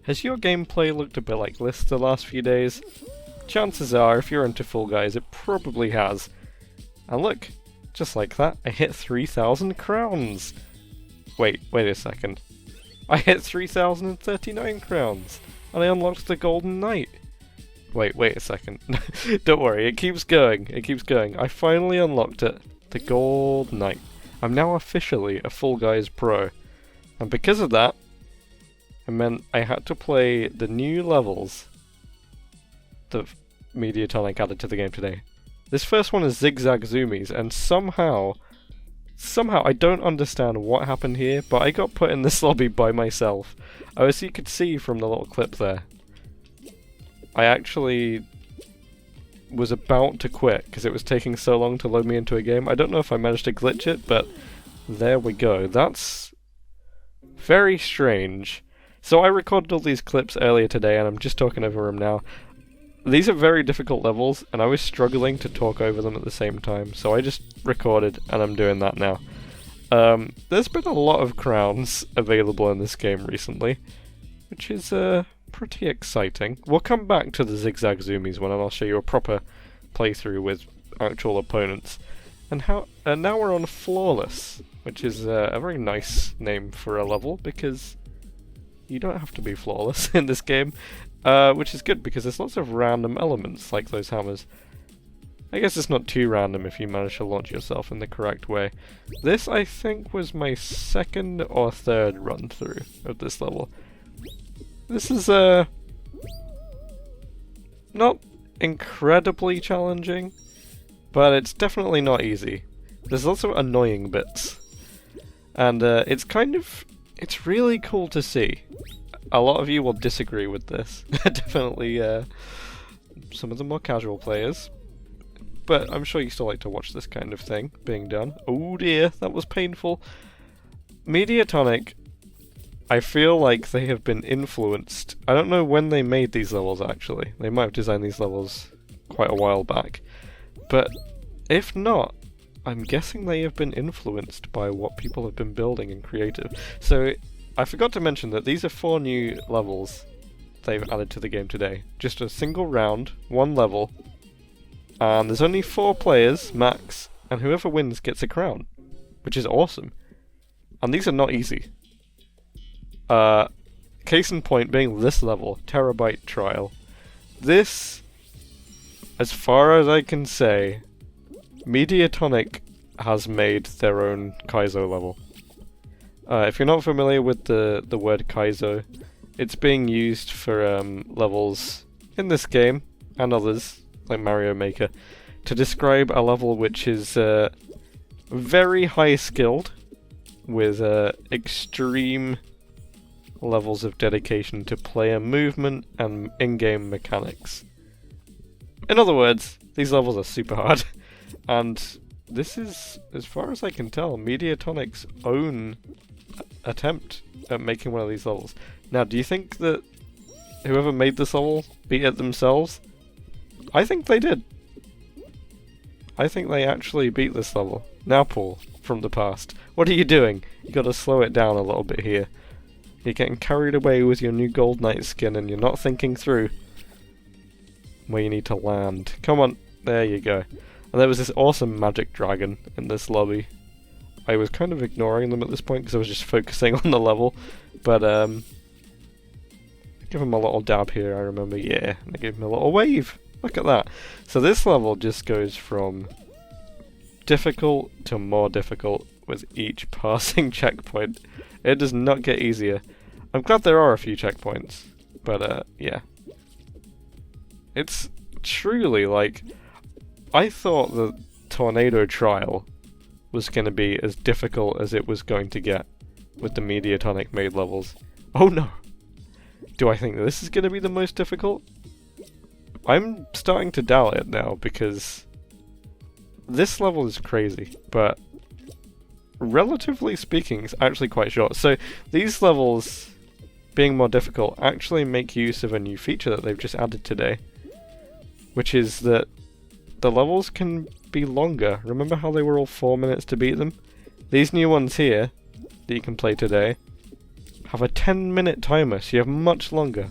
Has your gameplay looked a bit like this the last few days? Chances are, if you're into Fall Guys, it probably has. And look, just like that, I hit 3,000 crowns! Wait a second. I hit 3,039 crowns! And I unlocked the Golden Knight! Wait a second. Don't worry, it keeps going, I finally unlocked it. The Gold Knight. I'm now officially a Fall Guys pro. And because of that, it meant I had to play the new levels that Mediatonic added to the game today. This first one is Zig Zag Zoomies, and somehow I don't understand what happened here, but I got put in this lobby by myself. As you could see from the little clip there, I actually was about to quit because it was taking so long to load me into a game. I don't know if I managed to glitch it, but there we go. That's very strange. So I recorded all these clips earlier today, and I'm just talking over them now. These are very difficult levels, and I was struggling to talk over them at the same time, so I just recorded, and I'm doing that now. There's been a lot of crowns available in this game recently, which is pretty exciting. We'll come back to the Zig Zag Zoomies one, and I'll show you a proper playthrough with actual opponents. And now we're on Floorless, which is a very nice name for a level, because you don't have to be flawless in this game, which is good because there's lots of random elements like those hammers. I guess it's not too random if you manage to launch yourself in the correct way. This, I think, was my second or third run through of this level. This is not incredibly challenging, but it's definitely not easy. There's lots of annoying bits, and it's really cool to see. A lot of you will disagree with this. Definitely some of the more casual players. But I'm sure you still like to watch this kind of thing being done. Oh dear, that was painful. Mediatonic, I feel like they have been influenced. I don't know when they made these levels actually. They might have designed these levels quite a while back. But if not, I'm guessing they have been influenced by what people have been building in creative. So I forgot to mention that these are 4 new levels they've added to the game today. Just a single round, 1 level, and there's only 4 players max, and whoever wins gets a crown, which is awesome. And these are not easy. Case in point being this level, Terrabyte Trial. This, as far as I can say, Mediatonic has made their own Kaizo level. If you're not familiar with the word Kaizo, it's being used for levels in this game, and others, like Mario Maker, to describe a level which is very high skilled, with extreme levels of dedication to player movement and in-game mechanics. In other words, these levels are super hard, and this is, as far as I can tell, Mediatonic's own attempt at making one of these levels. Now, do you think that whoever made this level beat it themselves? I think they did. I think they actually beat this level. Now, Paul, from the past, what are you doing? You gotta slow it down a little bit here. You're getting carried away with your new Gold Knight skin and you're not thinking through where you need to land. Come on, there you go. And there was this awesome magic dragon in this lobby. I was kind of ignoring them at this point because I was just focusing on the level, but give him a little dab here, I remember, yeah, and I gave him a little wave. Look at that. So this level just goes from difficult to more difficult with each passing checkpoint. It does not get easier. I'm glad there are a few checkpoints, but yeah. It's truly like, I thought the Tornado Trial was going to be as difficult as it was going to get with the Mediatonic made levels. Oh no! Do I think this is going to be the most difficult? I'm starting to doubt it now, because this level is crazy, but relatively speaking, it's actually quite short. So these levels, being more difficult, actually make use of a new feature that they've just added today, which is that the levels can be longer. Remember how they were all 4 minutes to beat them? These new ones here, that you can play today, have a 10-minute timer, so you have much longer.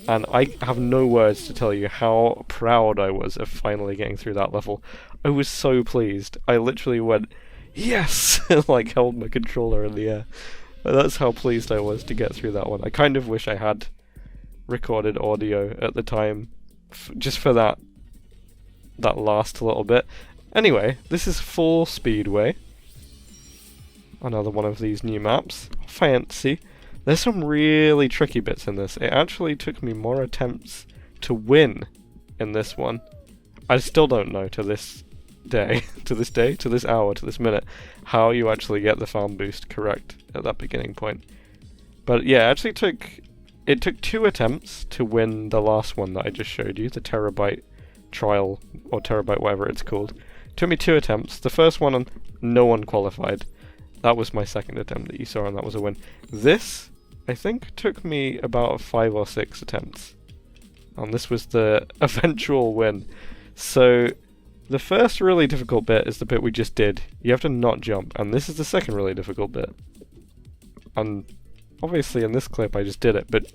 And I have no words to tell you how proud I was of finally getting through that level. I was so pleased. I literally went, yes! Like, held my controller in the air. But that's how pleased I was to get through that one. I kind of wish I had recorded audio at the time, just for that last little bit. Anyway, this is full Speedway. Another one of these new maps. Fancy. There's some really tricky bits in this. It actually took me more attempts to win in this one. I still don't know to this day, to this hour, to this minute, how you actually get the farm boost correct at that beginning point. But yeah, it actually took 2 attempts to win the last one that I just showed you, the Terrabyte Trial, or Terrabyte whatever it's called. It took me 2 attempts. The first one, no one qualified. That was my second attempt that you saw, and that was a win. This, I think, took me about 5 or 6 attempts. And this was the eventual win. So, the first really difficult bit is the bit we just did. You have to not jump, and this is the second really difficult bit. And obviously in this clip I just did it, but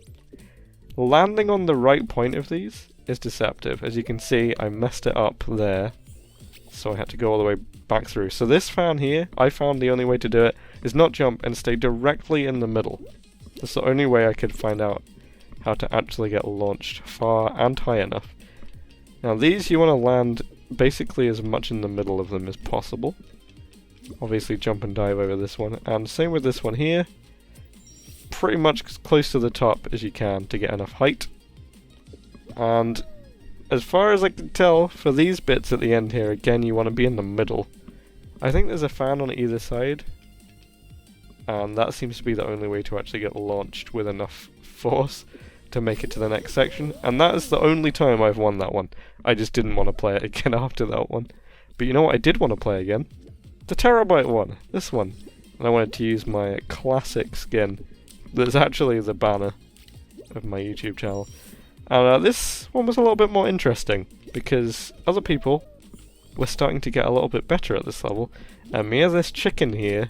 landing on the right point of these is deceptive. As you can see, I messed it up there, so I had to go all the way back through. So this fan here, I found the only way to do it is not jump and stay directly in the middle. That's the only way I could find out how to actually get launched far and high enough. Now these you want to land basically as much in the middle of them as possible. Obviously jump and dive over this one, and same with this one here. Pretty much as close to the top as you can to get enough height. And as far as I can tell, for these bits at the end here, again you want to be in the middle. I think there's a fan on either side, and that seems to be the only way to actually get launched with enough force to make it to the next section, and that is the only time I've won that one. I just didn't want to play it again after that one. But you know what I did want to play again? The Terrabyte one, this one. And I wanted to use my classic skin. That's actually the banner of my YouTube channel. And this one was a little bit more interesting, because other people were starting to get a little bit better at this level, and me as this chicken here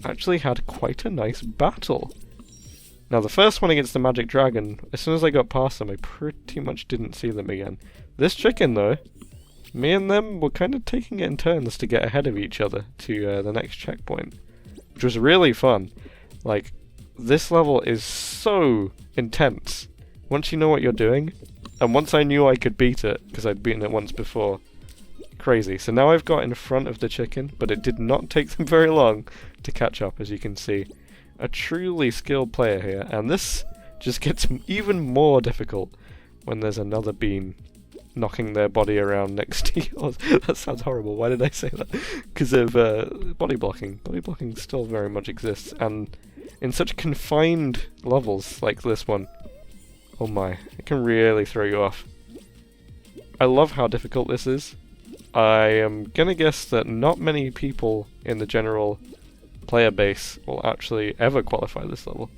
actually had quite a nice battle. Now the first one against the magic dragon, as soon as I got past them I pretty much didn't see them again. This chicken though, me and them were kind of taking it in turns to get ahead of each other to the next checkpoint, which was really fun. Like, this level is so intense once you know what you're doing, and once I knew I could beat it, because I'd beaten it once before. Crazy. So now I've got in front of the chicken, but it did not take them very long to catch up, as you can see. A truly skilled player here, and this just gets even more difficult when there's another beam knocking their body around next to yours. That sounds horrible. Why did I say that? Because of body blocking. Body blocking still very much exists, and in such confined levels like this one, oh my, it can really throw you off. I love how difficult this is. I am gonna guess that not many people in the general player base will actually ever qualify this level.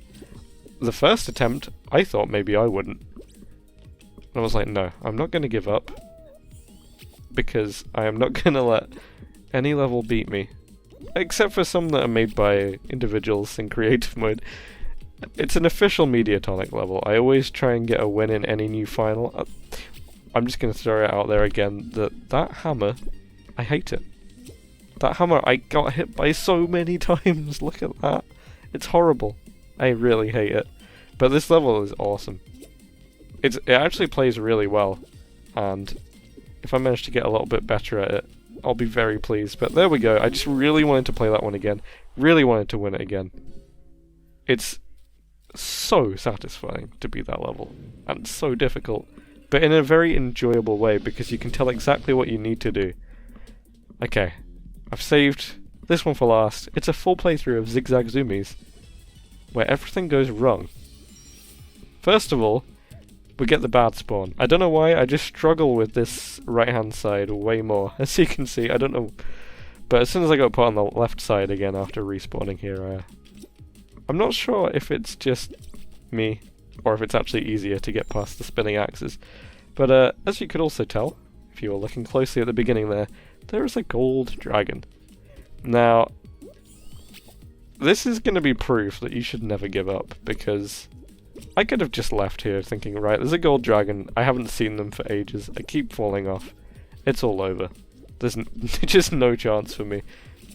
The first attempt, I thought maybe I wouldn't. And I was like, no, I'm not gonna give up, because I am not gonna let any level beat me. Except for some that are made by individuals in creative mode. It's an official Mediatonic level. I always try and get a win in any new final. I'm just going to throw it out there again, that hammer, I hate it. That hammer, I got hit by so many times, look at that. It's horrible. I really hate it. But this level is awesome. It actually plays really well, and if I manage to get a little bit better at it, I'll be very pleased. But there we go, I just really wanted to play that one again. Really wanted to win it again. It's so satisfying to beat that level, and so difficult, but in a very enjoyable way, because you can tell exactly what you need to do. Okay, I've saved this one for last. It's a full playthrough of Zig Zag Zoomies, where everything goes wrong. First of all, we get the bad spawn. I don't know why, I just struggle with this right hand side way more. As you can see, I don't know, but as soon as I got put on the left side again after respawning here, I'm not sure if it's just me, or if it's actually easier to get past the spinning axes. But as you could also tell, if you were looking closely at the beginning there is a gold dragon. Now, this is going to be proof that you should never give up, because I could have just left here thinking, right, there's a gold dragon, I haven't seen them for ages, I keep falling off, it's all over. There's just no chance for me.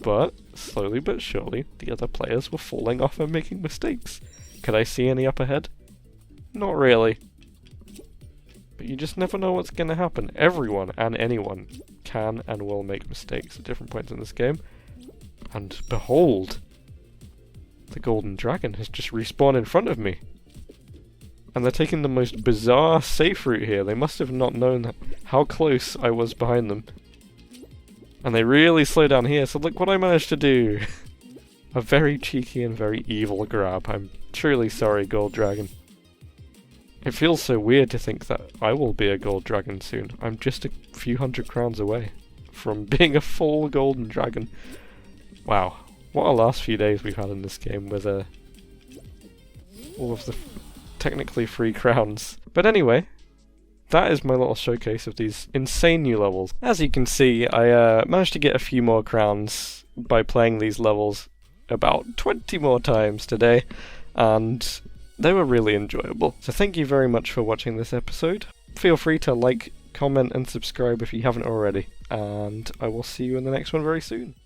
But, slowly but surely, the other players were falling off and making mistakes. Could I see any up ahead? Not really. But you just never know what's going to happen. Everyone and anyone can and will make mistakes at different points in this game. And behold, the golden dragon has just respawned in front of me. And they're taking the most bizarre safe route here. They must have not known how close I was behind them. And they really slow down here, so look what I managed to do! A very cheeky and very evil grab. I'm truly sorry, Gold Dragon. It feels so weird to think that I will be a Gold Dragon soon. I'm just a few hundred crowns away from being a full Golden Dragon. Wow, what a last few days we've had in this game with all of the technically free crowns. But anyway, that is my little showcase of these insane new levels. As you can see, I managed to get a few more crowns by playing these levels about 20 more times today, and they were really enjoyable. So thank you very much for watching this episode. Feel free to like, comment and subscribe if you haven't already, and I will see you in the next one very soon.